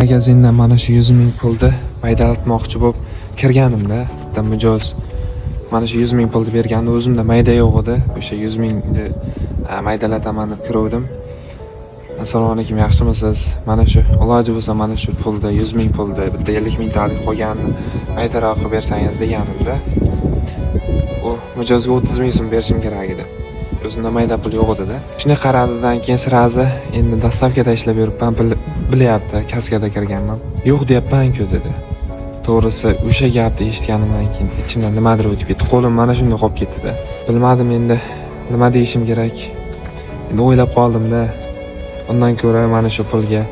Magazindan mana shu 100 ming pulni maydalatmoqchi bo'lib kirganimda, bitta mijoz mana shu 100 ming pulni berganda o'zimda mayda yo'q edi. O'sha 100 mingni maydalataman deb kiruvdim. Assalomu alaykum, yaxshimisiz? Mana shu iloji bo'lsa mana shu pulda 100 ming pulda bitta 50 ming talik qolganini maydaroq qilib bersangiz deganimda, u mijozga 30 ming so'm berishim kerak edi. O'zimda mayda pul yo'q edi-da. Shuni qaradidan keyin sirazi endi dastavkada ishlab yuribman, bilyapti, kaskada kirganman. Yo'q deyapman-ku dedi. To'g'risi o'sha gapni eshitganimdan keyin ichimdan nimadir o'tib ketdi. Qo'lim mana shunday qolib ketdi-da. Bilmadim endi nima deyishim kerak. Endi o'ylab qoldim-da. Undan ko'ra mana shu pulga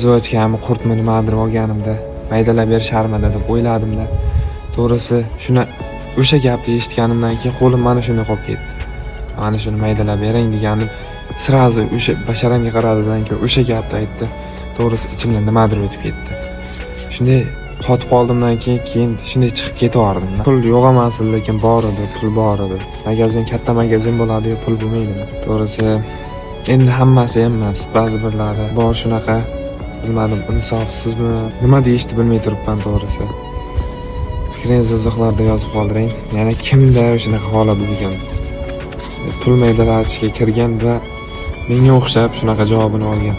zvochkami, qurtmi nimadir olganimda maydalab berisharmidi deb o'yladim-da. To'g'risi o'sha gapni eshitganimdan keyin qo'lim mana shunday qolib ketdi. Mana shuni maydalab bering deganim, sirazi o'sha basharamga qaradidan keyin o'sha gapni aytdi. To'g'risi ichimdan nimadir o'tib ketdi. Shunday qotib qoldimdan keyin shunday chiqib ketaverdim. Pul yo'q emas, lekin bor edi, pul bor edi. Magazin katta magazin bo'ladi-yu, pul bo'lmaydi. To'g'risi endi hammasi emas, ba'zi birlari bor shunaqa. Bilmadim, insofsizmi, nima deyishni bilmay turibman to'g'risi. Fikringizni izohlarda yozib qoldiring. Yana kimda shunaqa holat bo'lgan? Pul maydalatishga kirgan va menga o'xshab shunaqa javobini olgan.